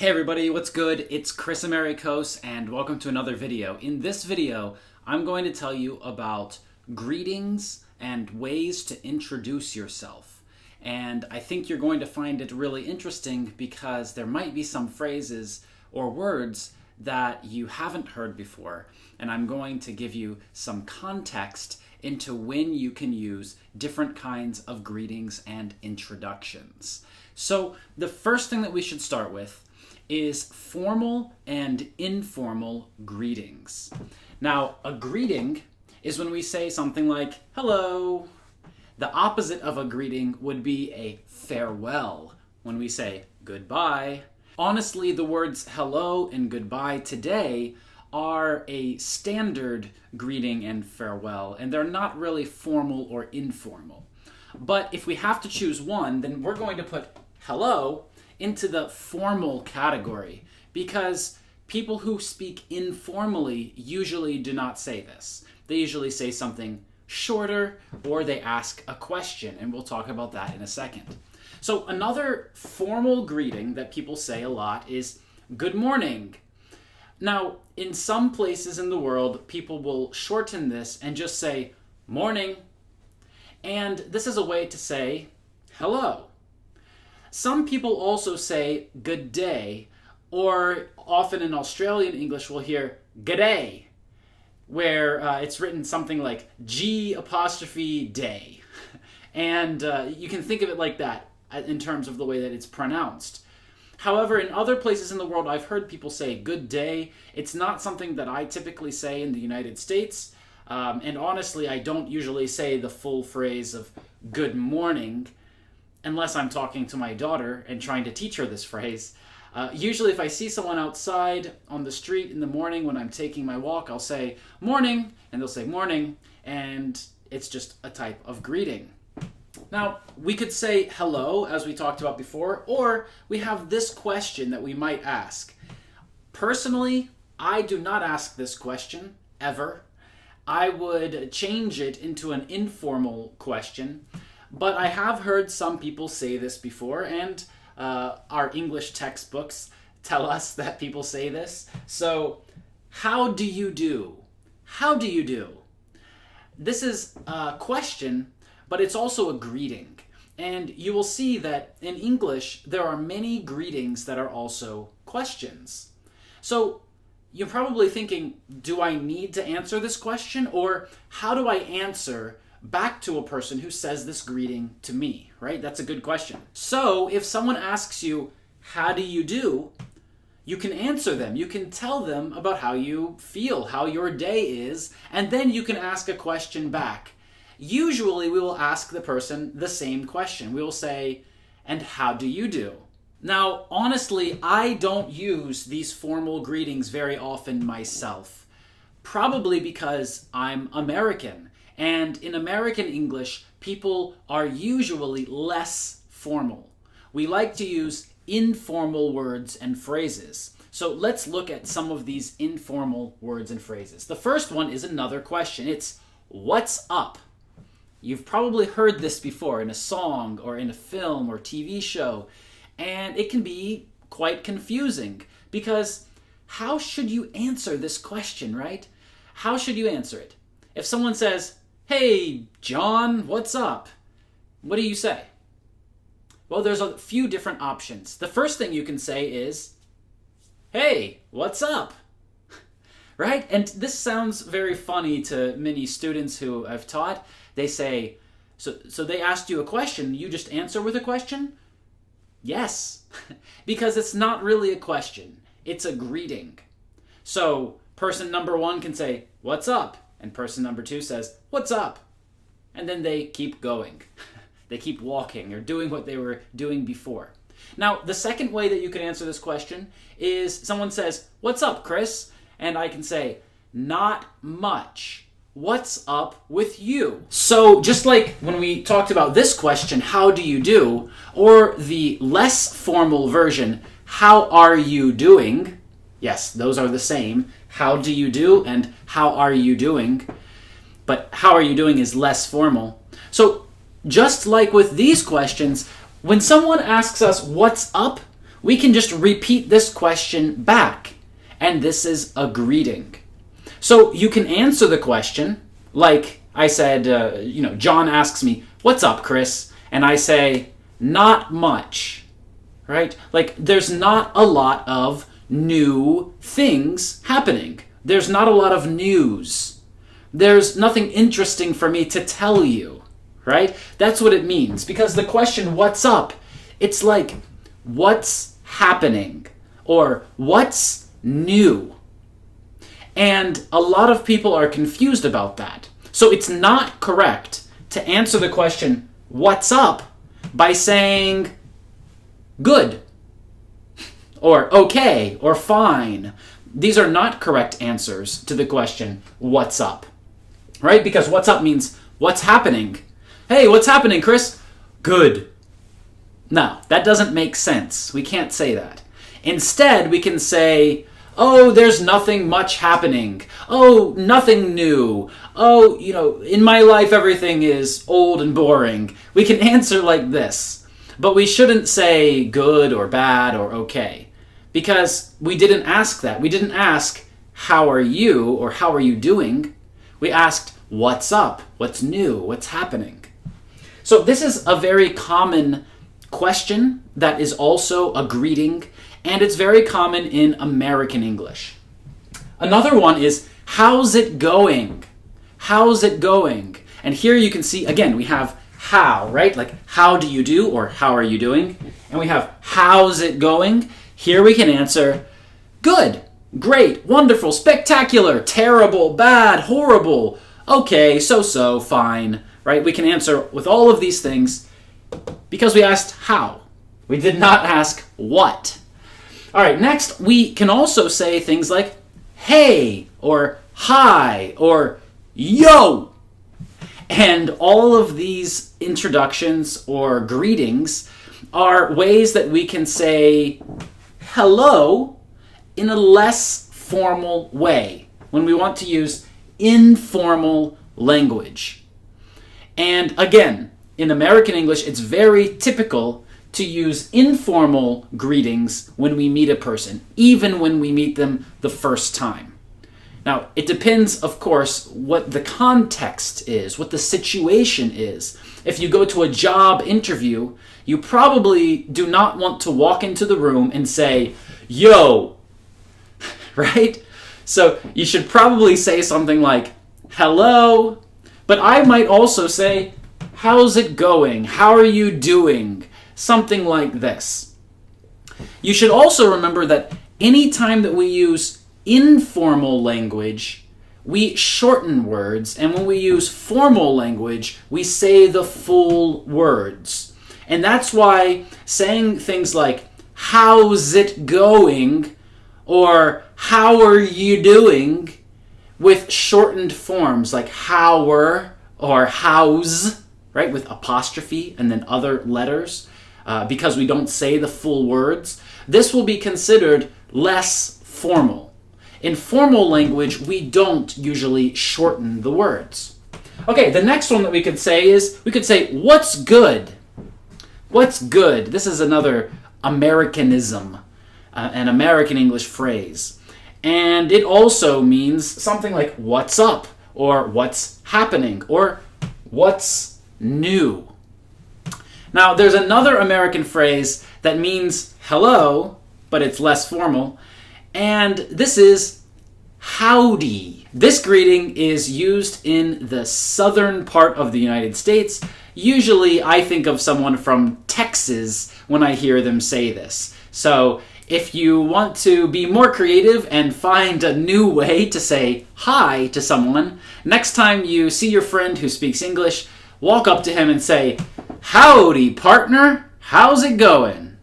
Hey everybody, what's good? It's Chris Americos and welcome to another video. In this video, I'm going to tell you about greetings and ways to introduce yourself. And I think you're going to find it really interesting because there might be some phrases or words that you haven't heard before. And I'm going to give you some context into when you can use different kinds of greetings and introductions. So the first thing that we should start with is formal and informal greetings. Now, a greeting is when we say something like, hello. The opposite of a greeting would be a farewell, when we say goodbye. Honestly, the words hello and goodbye today are a standard greeting and farewell, and they're not really formal or informal. But if we have to choose one, then we're going to put hello into the formal category because people who speak informally usually do not say this. They usually say something shorter or they ask a question, and we'll talk about that in a second. So another formal greeting that people say a lot is good morning. Now, in some places in the world, people will shorten this and just say morning. And this is a way to say hello. Some people also say good day, or often in Australian English we'll hear g'day, where it's written something like G''day. And you can think of it like that in terms of the way that it's pronounced. However, in other places in the world, I've heard people say good day. It's not something that I typically say in the United States. And honestly, I don't usually say the full phrase of good morning, unless I'm talking to my daughter and trying to teach her this phrase. Usually if I see someone outside on the street in the morning when I'm taking my walk, I'll say morning, and they'll say morning, and it's just a type of greeting. Now, we could say hello, as we talked about before, or we have this question that we might ask. Personally, I do not ask this question, ever. I would change it into an informal question. But I have heard some people say this before, and our English textbooks tell us that people say this. So, how do you do? How do you do? This is a question, but it's also a greeting. And you will see that in English, there are many greetings that are also questions. So, you're probably thinking, do I need to answer this question? Or how do I answer back to a person who says this greeting to me, right? That's a good question. So if someone asks you, how do you do? You can answer them. You can tell them about how you feel, how your day is, and then you can ask a question back. Usually we will ask the person the same question. We will say, and how do you do? Now, honestly, I don't use these formal greetings very often myself, probably because I'm American. And in American English, people are usually less formal. We like to use informal words and phrases. So let's look at some of these informal words and phrases. The first one is another question. It's, what's up? You've probably heard this before in a song or in a film or TV show, and it can be quite confusing because how should you answer this question, right? How should you answer it? If someone says, hey, John, what's up? What do you say? Well, there's a few different options. The first thing you can say is, hey, what's up? Right? And this sounds very funny to many students who I've taught. They say, so they asked you a question, you just answer with a question? Yes, because it's not really a question. It's a greeting. So person number one can say, what's up? And person number two says, what's up? And then they keep going. They keep walking or doing what they were doing before. Now, the second way that you can answer this question is someone says, what's up, Chris? And I can say, not much. What's up with you? So just like when we talked about this question, how do you do? Or the less formal version, how are you doing? Yes, those are the same. How do you do and how are you doing? But how are you doing is less formal. So just like with these questions, when someone asks us what's up, we can just repeat this question back. And this is a greeting. So you can answer the question, like I said, John asks me, "What's up, Chris?" And I say, "Not much," right? Like, there's not a lot of new things happening. There's not a lot of news. There's nothing interesting for me to tell you, right? That's what it means. Because the question, "What's up?" it's like, what's happening? Or what's new? And a lot of people are confused about that. So it's not correct to answer the question, "What's up?" by saying, "Good," or "Okay," or "Fine." These are not correct answers to the question, "What's up?" Right? Because "what's up" means, what's happening? "Hey, what's happening, Chris?" "Good." No, that doesn't make sense. We can't say that. Instead, we can say, "Oh, there's nothing much happening. Oh, nothing new. Oh, in my life everything is old and boring." We can answer like this. But we shouldn't say good or bad or okay. Because we didn't ask that. We didn't ask, "How are you?" or "How are you doing?" We asked, "What's up? What's new? What's happening?" So this is a very common question that is also a greeting, and it's very common in American English. Another one is, "How's it going?" How's it going? And here you can see, again, we have how, right? Like, how do you do, or how are you doing? And we have, how's it going? Here we can answer, good, great, wonderful, spectacular, terrible, bad, horrible, okay, so-so, fine, right? We can answer with all of these things because we asked how. We did not ask what. All right, next, we can also say things like, hey, or hi, or yo. And all of these introductions or greetings are ways that we can say hello in a less formal way when we want to use informal language. And again, in American English, it's very typical to use informal greetings when we meet a person, even when we meet them the first time. Now, it depends, of course, what the context is, what the situation is. If you go to a job interview, you probably do not want to walk into the room and say, yo, right? So you should probably say something like, hello, but I might also say, how's it going? How are you doing? Something like this. You should also remember that any time that we use informal language, we shorten words, and when we use formal language, we say the full words. And that's why saying things like, how's it going? Or how are you doing? With shortened forms like hower or house, right? With apostrophe and then other letters, because we don't say the full words, this will be considered less formal. In formal language, we don't usually shorten the words. Okay, the next one that we could say is, we could say, what's good? What's good? This is another Americanism, an American English phrase. And it also means something like, what's up? Or what's happening? Or what's new? Now, there's another American phrase that means hello, but it's less formal. And this is howdy. This greeting is used in the southern part of the United States. Usually I think of someone from Texas when I hear them say this. So if you want to be more creative and find a new way to say hi to someone, next time you see your friend who speaks English, walk up to him and say, howdy, partner, how's it going?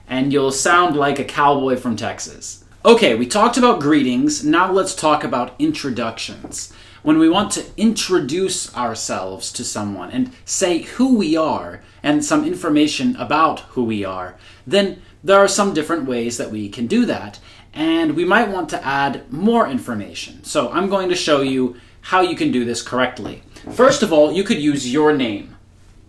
And you'll sound like a cowboy from Texas. Okay, we talked about greetings. Now let's talk about introductions. When we want to introduce ourselves to someone and say who we are and some information about who we are, then there are some different ways that we can do that. And we might want to add more information. So I'm going to show you how you can do this correctly. First of all, you could use your name,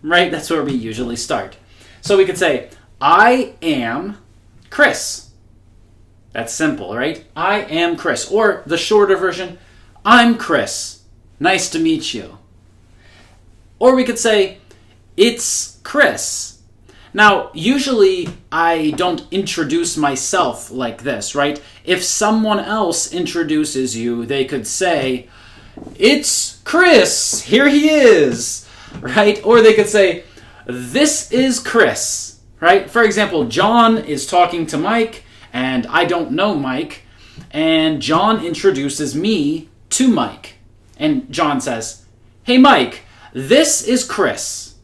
right? That's where we usually start. So we could say, I am Chris. That's simple, right? I am Chris. Or the shorter version, I'm Chris. Nice to meet you. Or we could say, it's Chris. Now, usually I don't introduce myself like this, right? If someone else introduces you, they could say, it's Chris, here he is, right? Or they could say, this is Chris, right? For example, John is talking to Mike, and I don't know Mike, and John introduces me to Mike. And John says, hey Mike, this is Chris.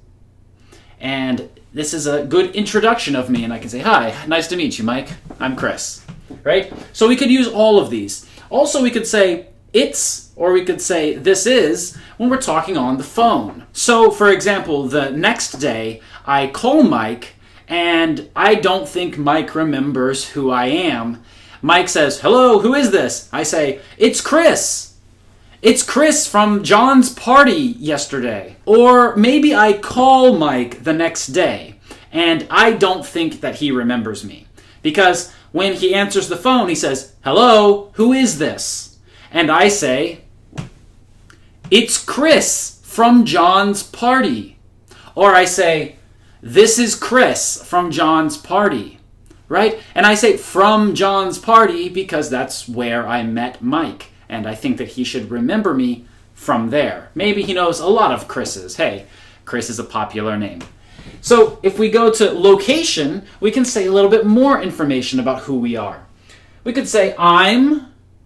And this is a good introduction of me, and I can say, hi, nice to meet you, Mike. I'm Chris, right? So we could use all of these. Also, we could say it's, or we could say this is, when we're talking on the phone. So, for example, the next day, I call Mike, and I don't think Mike remembers who I am. Mike says, hello, who is this? I say, it's Chris. It's Chris from John's party yesterday. Or maybe I call Mike the next day, and I don't think that he remembers me. Because when he answers the phone, he says, hello, who is this? And I say, it's Chris from John's party. Or I say, this is Chris from John's party. Right? And I say from John's party because that's where I met Mike. And I think that he should remember me from there. Maybe he knows a lot of Chris's. Hey, Chris is a popular name. So if we go to location, we can say a little bit more information about who we are. We could say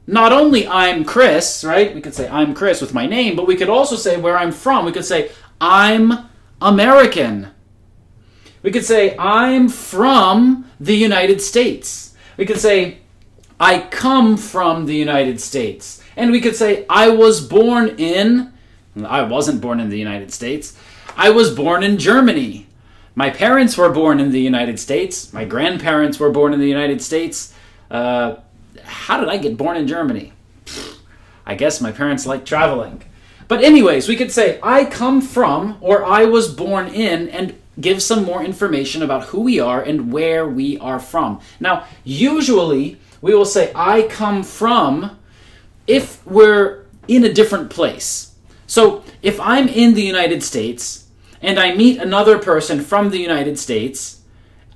not only I'm Chris, right? We could say I'm Chris with my name, but we could also say where I'm from. We could say I'm American. We could say I'm from the United States. We could say I come from the United States. And we could say, I wasn't born in the United States. I was born in Germany. My parents were born in the United States. My grandparents were born in the United States. How did I get born in Germany? I guess my parents like traveling. But anyways, we could say, I come from, or I was born in, and give some more information about who we are and where we are from. Now, usually, we will say, I come from, if we're in a different place. So, if I'm in the United States, and I meet another person from the United States,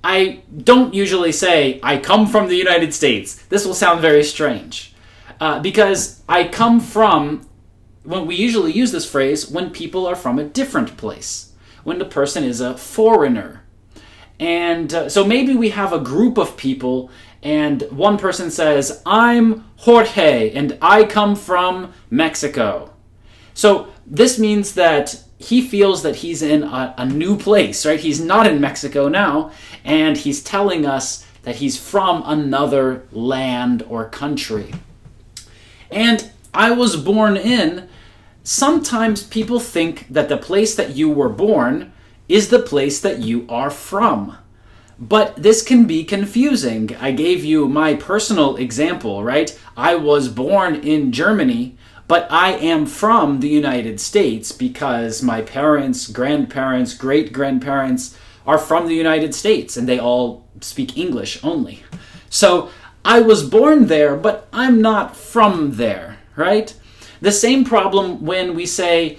I don't usually say, I come from the United States. This will sound very strange. Because I come from, when we usually use this phrase, when people are from a different place. When the person is a foreigner. And so maybe we have a group of people, and one person says, I'm Jorge, and I come from Mexico. So this means that he feels that he's in a new place, right? He's not in Mexico now, and he's telling us that he's from another land or country. And I was born in, sometimes people think that the place that you were born is the place that you are from. But this can be confusing. I gave you my personal example, right? I was born in Germany, but I am from the United States because my parents, grandparents, great-grandparents are from the United States, and they all speak English only. So I was born there, but I'm not from there, right? The same problem when we say,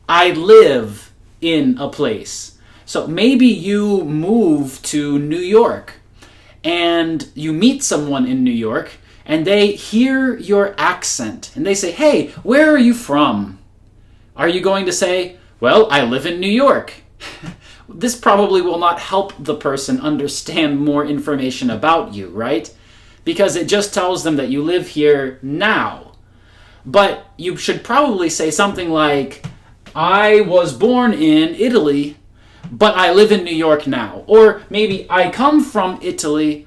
I live in a place. So maybe you move to New York and you meet someone in New York and they hear your accent and they say, hey, where are you from? Are you going to say, well, I live in New York? This probably will not help the person understand more information about you, right? Because it just tells them that you live here now. But you should probably say something like, I was born in Italy, but I live in New York now. Or maybe I come from Italy,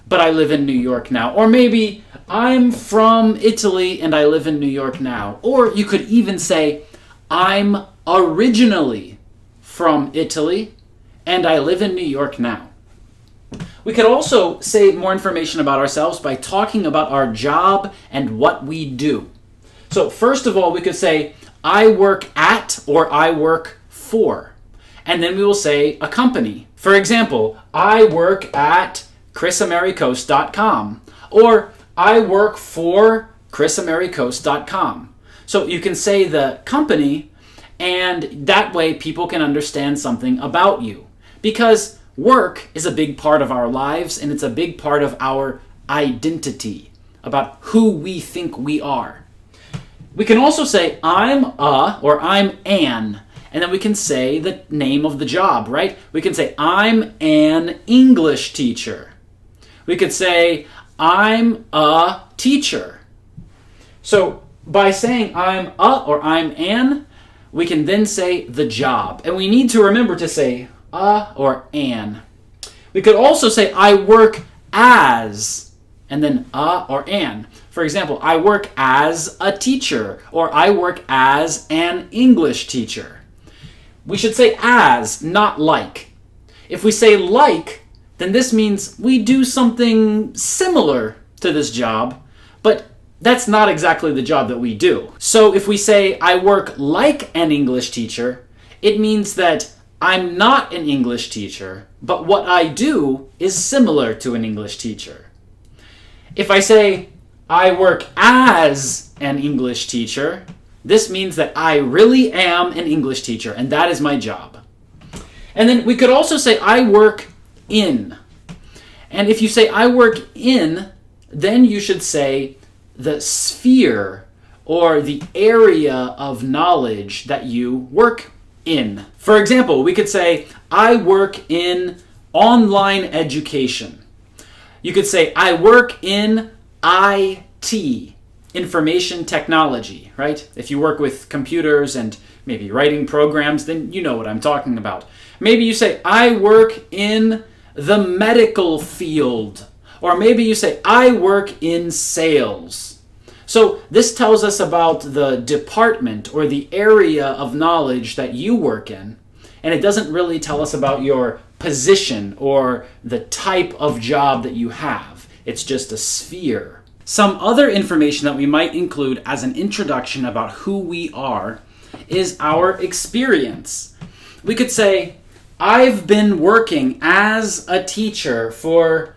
but I live in New York now. Or maybe I'm from Italy and I live in New York now. Or you could even say, I'm originally from Italy and I live in New York now. We could also say more information about ourselves by talking about our job and what we do. So first of all, we could say, I work at or I work for. And then we will say a company. For example, I work at chrisamericos.com, or I work for chrisamericos.com. So you can say the company, and that way people can understand something about you. Because work is a big part of our lives, and it's a big part of our identity, about who we think we are. We can also say I'm a or I'm an, and then we can say the name of the job, right? We can say I'm an English teacher. We could say I'm a teacher. So by saying I'm a or I'm an, we can then say the job. And we need to remember to say a or an. We could also say I work as, and then a or an. For example, I work as a teacher, or I work as an English teacher. We should say as, not like. If we say like, then this means we do something similar to this job, but that's not exactly the job that we do. So if we say I work like an English teacher, it means that I'm not an English teacher, but what I do is similar to an English teacher. If I say I work as an English teacher, this means that I really am an English teacher, and that is my job. And then we could also say I work in. And if you say I work in, then you should say the sphere or the area of knowledge that you work in. For example, we could say I work in online education. You could say I work in IT, information technology, right? If you work with computers and maybe writing programs, then you know what I'm talking about. Maybe you say I work in the medical field, or maybe you say I work in sales. So this tells us about the department or the area of knowledge that you work in, and it doesn't really tell us about your position or the type of job that you have. It's just a sphere. Some other information that we might include as an introduction about who we are is our experience. We could say, I've been working as a teacher for,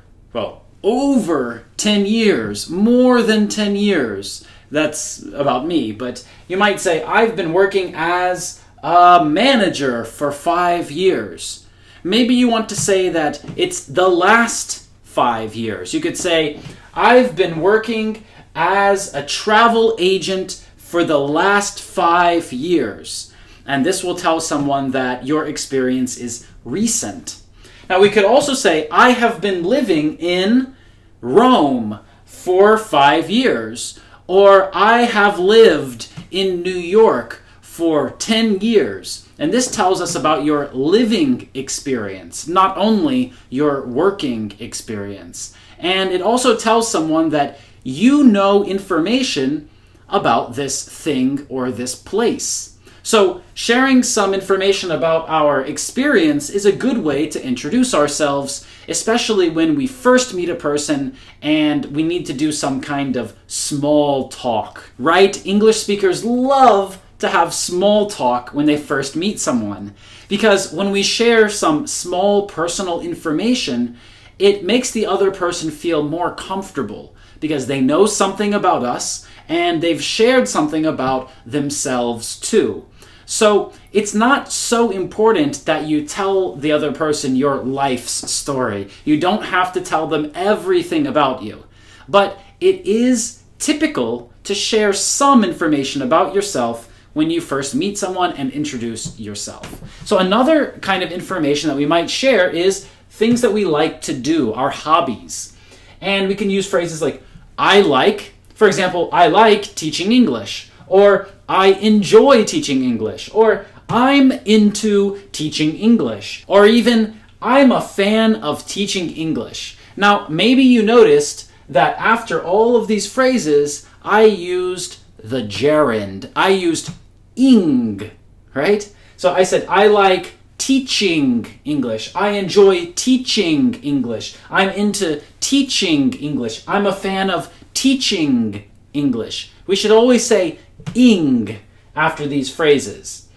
over 10 years, more than 10 years. That's about me, but you might say, I've been working as a manager for 5 years. Maybe you want to say that it's the last 5 years. You could say, I've been working as a travel agent for the last 5 years. And this will tell someone that your experience is recent. Now we could also say, I have been living in Rome for 5 years. Or I have lived in New York for 10 years. And this tells us about your living experience, not only your working experience. And it also tells someone that you know information about this thing or this place. So sharing some information about our experience is a good way to introduce ourselves, especially when we first meet a person and we need to do some kind of small talk, right? English speakers love to have small talk when they first meet someone, because when we share some small personal information, it makes the other person feel more comfortable because they know something about us and they've shared something about themselves too. So it's not so important that you tell the other person your life's story. You don't have to tell them everything about you. But it is typical to share some information about yourself when you first meet someone and introduce yourself. So another kind of information that we might share is things that we like to do, our hobbies. And we can use phrases like, I like, for example, I like teaching English, or I enjoy teaching English, or I'm into teaching English, or even I'm a fan of teaching English. Now, maybe you noticed that after all of these phrases, I used the gerund. I used ing, right? So I said, I like teaching English. I enjoy teaching English. I'm into teaching English. I'm a fan of teaching English. We should always say ing after these phrases.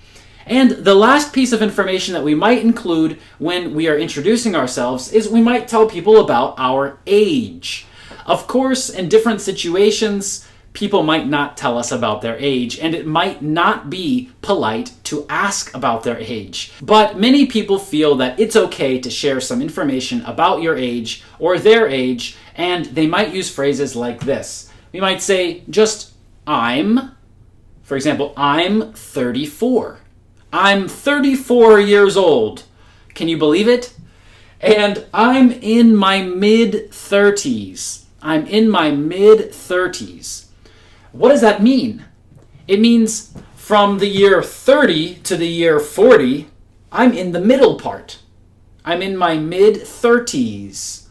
And the last piece of information that we might include when we are introducing ourselves is we might tell people about our age. Of course, in different situations, people might not tell us about their age, and it might not be polite to ask about their age. But many people feel that it's okay to share some information about your age or their age, and they might use phrases like this. We might say, for example, I'm 34. I'm 34 years old. Can you believe it? And I'm in my mid-30s. I'm in my mid-30s. What does that mean? It means from the year 30 to the year 40, I'm in the middle part. I'm in my mid-30s.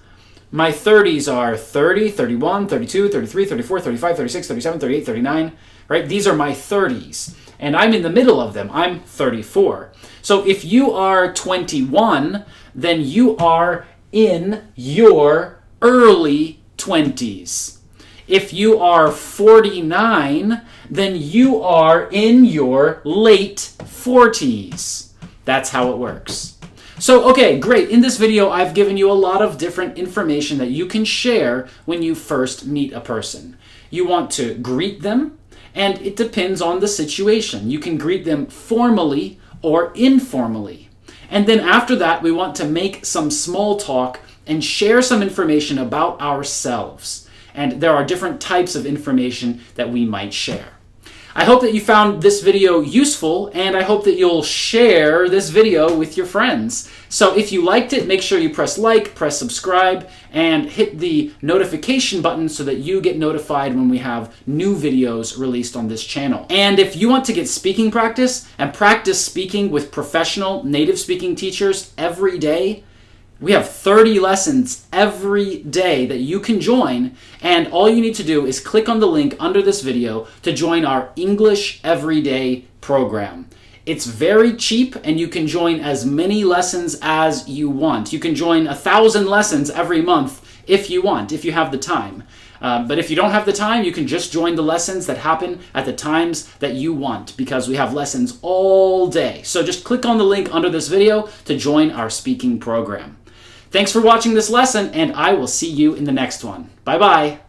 My 30s are 30, 31, 32, 33, 34, 35, 36, 37, 38, 39, right? These are my 30s, and I'm in the middle of them. I'm 34. So if you are 21, then you are in your early 20s. If you are 49, then you are in your late 40s. That's how it works. So, okay, great. In this video, I've given you a lot of different information that you can share when you first meet a person. You want to greet them, and it depends on the situation. You can greet them formally or informally. And then after that, we want to make some small talk and share some information about ourselves. And there are different types of information that we might share. I hope that you found this video useful, and I hope that you'll share this video with your friends. So if you liked it, make sure you press like, press subscribe, and hit the notification button so that you get notified when we have new videos released on this channel. And if you want to get speaking practice and practice speaking with professional native speaking teachers every day, we have 30 lessons every day that you can join, and all you need to do is click on the link under this video to join our English Everyday program. It's very cheap, and you can join as many lessons as you want. You can join 1,000 lessons every month if you want, if you have the time. But if you don't have the time, you can just join the lessons that happen at the times that you want, because we have lessons all day. So just click on the link under this video to join our speaking program. Thanks for watching this lesson, and I will see you in the next one. Bye-bye.